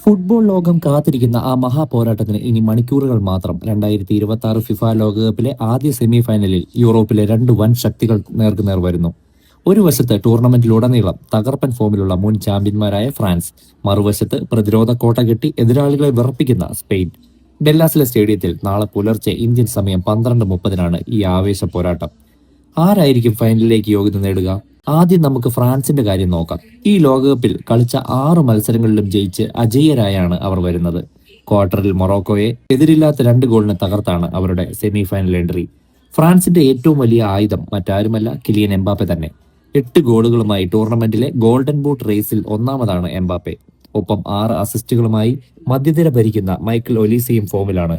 Football ലോകം കാത്തിരിക്കുന്ന ആ മഹാപോരാട്ടത്തിന് ഇനി മണിക്കൂറുകൾ മാത്രം. 2026 ഫിഫ ലോകകപ്പിലെ ആദ്യ സെമി ഫൈനലിൽ യൂറോപ്പിലെ രണ്ട് വൻ ശക്തികൾ നേർക്കുനേർ വരുന്നു. ഒരു വശത്ത് ടൂർണമെന്റിലുടനീളം തകർപ്പൻ ഫോമിലുള്ള മുൻ ചാമ്പ്യന്മാരായ ഫ്രാൻസ്, മറുവശത്ത് പ്രതിരോധ കോട്ട കെട്ടി എതിരാളികളെ വിറപ്പിക്കുന്ന സ്പെയിൻ. ഡെല്ലാസിലെ സ്റ്റേഡിയത്തിൽ നാളെ പുലർച്ചെ ഇന്ത്യൻ സമയം 12:30 ഈ ആവേശ പോരാട്ടം. ആരായിരിക്കും ഫൈനലിലേക്ക് യോഗ്യത നേടുക? ആദ്യം നമുക്ക് ഫ്രാൻസിന്റെ കാര്യം നോക്കാം. ഈ ലോകകപ്പിൽ കളിച്ച 6 മത്സരങ്ങളിലും ജയിച്ച് അജയ്യരായാണ് അവർ വരുന്നത്. ക്വാർട്ടറിൽ മൊറോക്കോയെ എതിരില്ലാത്ത 2 ഗോളിന് തകർത്താണ് അവരുടെ സെമി ഫൈനൽ എൻട്രി. ഫ്രാൻസിന്റെ ഏറ്റവും വലിയ ആയുധം മറ്റാരുമല്ല, കിലിയൻ എംബാപ്പെ തന്നെ. 8 ഗോളുകളുമായി ടൂർണമെന്റിലെ ഗോൾഡൻ ബൂട്ട് റേസിൽ ഒന്നാമതാണ് എംബാപ്പെ. ഒപ്പം 6 അസിസ്റ്റുകളുമായി മധ്യനിര ഭരിക്കുന്ന മൈക്കൽ ഒലീസയും ഫോമിലാണ്.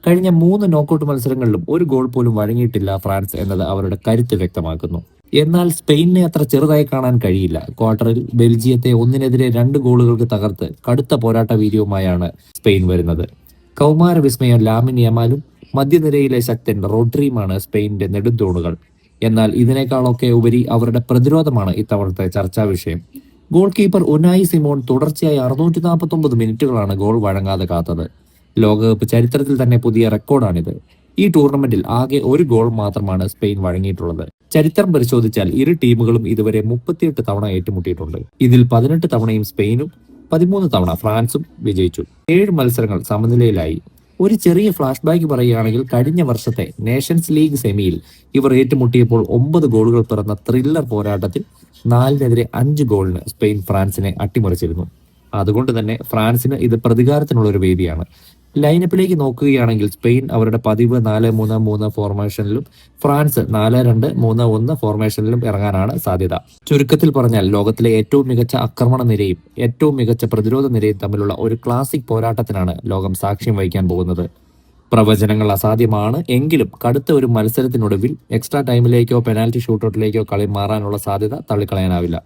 കഴിഞ്ഞ 3 നോക്കൌട്ട് മത്സരങ്ങളിലും ഒരു ഗോൾ പോലും വഴങ്ങിയിട്ടില്ല ഫ്രാൻസ് എന്നത് അവരുടെ കരുത്ത് വ്യക്തമാക്കുന്നു. എന്നാൽ സ്പെയിനിനെ അത്ര ചെറുതായി കാണാൻ കഴിയില്ല. ക്വാർട്ടറിൽ ബെൽജിയത്തെ 1-2 ഗോളുകൾക്ക് തകർത്ത് കടുത്ത പോരാട്ട വീര്യവുമായാണ് സ്പെയിൻ വരുന്നത്. കൗമാര വിസ്മയം ലാമിൻ യമാലും മധ്യനിരയിലെ ശക്തൻ റോഡ്രിയുമാണ് സ്പെയിനിന്റെ നെടുന്തൂണുകൾ. എന്നാൽ ഇതിനേക്കാളൊക്കെ ഉപരി അവരുടെ പ്രതിരോധമാണ് ഇത്തവണത്തെ ചർച്ചാ വിഷയം. ഗോൾ കീപ്പർ ഉനായി സിമോൺ തുടർച്ചയായി 649 മിനിറ്റുകളാണ് ഗോൾ വഴങ്ങാതെ കാത്തത്. ലോകകപ്പ് ചരിത്രത്തിൽ തന്നെ പുതിയ റെക്കോർഡാണിത്. ഈ ടൂർണമെന്റിൽ ആകെ ഒരു ഗോൾ മാത്രമാണ് സ്പെയിൻ വഴങ്ങിയിട്ടുള്ളത്. ചരിത്രം പരിശോധിച്ചാൽ ഇരു ടീമുകളും ഇതുവരെ 38 തവണ ഏറ്റുമുട്ടിയിട്ടുണ്ട്. ഇതിൽ 18 തവണയും സ്പെയിനും 13 തവണ ഫ്രാൻസും വിജയിച്ചു. 7 മത്സരങ്ങൾ സമനിലയിലായി. ഒരു ചെറിയ ഫ്ലാഷ് ബാക്ക് പറയുകയാണെങ്കിൽ കഴിഞ്ഞ വർഷത്തെ നേഷൻസ് ലീഗ് സെമിയിൽ ഇവർ ഏറ്റുമുട്ടിയപ്പോൾ 9 ഗോളുകൾ പിറന്ന ത്രില്ലർ പോരാട്ടത്തിൽ 4-5 ഗോളിന് സ്പെയിൻ ഫ്രാൻസിനെ അട്ടിമറിച്ചിരുന്നു. അതുകൊണ്ട് തന്നെ ഫ്രാൻസിന് ഇത് പ്രതികാരത്തിനുള്ള ഒരു വേദിയാണ്. ലൈനപ്പിലേക്ക് നോക്കുകയാണെങ്കിൽ സ്പെയിൻ അവരുടെ പതിവ് 4-3-3 ഫോർമേഷനിലും ഫ്രാൻസ് 4-2-3-1 ഫോർമേഷനിലും ഇറങ്ങാനാണ് സാധ്യത. ചുരുക്കത്തിൽ പറഞ്ഞാൽ ലോകത്തിലെ ഏറ്റവും മികച്ച ആക്രമണ നിരയും ഏറ്റവും മികച്ച പ്രതിരോധ നിരയും തമ്മിലുള്ള ഒരു ക്ലാസിക് പോരാട്ടത്തിനാണ് ലോകം സാക്ഷ്യം വഹിക്കാൻ പോകുന്നത്. പ്രവചനങ്ങൾ അസാധ്യമാണ് എങ്കിലും കടുത്ത ഒരു മത്സരത്തിനൊടുവിൽ എക്സ്ട്രാ ടൈമിലേക്കോ പെനാൽറ്റി ഷൂട്ടൗട്ടിലേക്കോ കളി മാറാനുള്ള സാധ്യത തള്ളിക്കളയാനാവില്ല.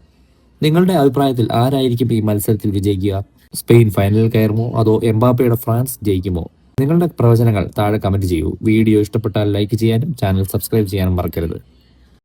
നിങ്ങളുടെ അഭിപ്രായത്തിൽ ആരായിരിക്കും ഈ മത്സരത്തിൽ വിജയിക്കുക? സ്പെയിൻ ഫൈനലിൽ കയറുമോ അതോ എംബാപ്പയുടെ ഫ്രാൻസ് ജയിക്കുമോ? നിങ്ങളുടെ പ്രവചനങ്ങൾ താഴെ കമന്റ് ചെയ്യൂ. വീഡിയോ ഇഷ്ടപ്പെട്ടാൽ ലൈക്ക് ചെയ്യാനും ചാനൽ സബ്സ്ക്രൈബ് ചെയ്യാനും മറക്കരുത്.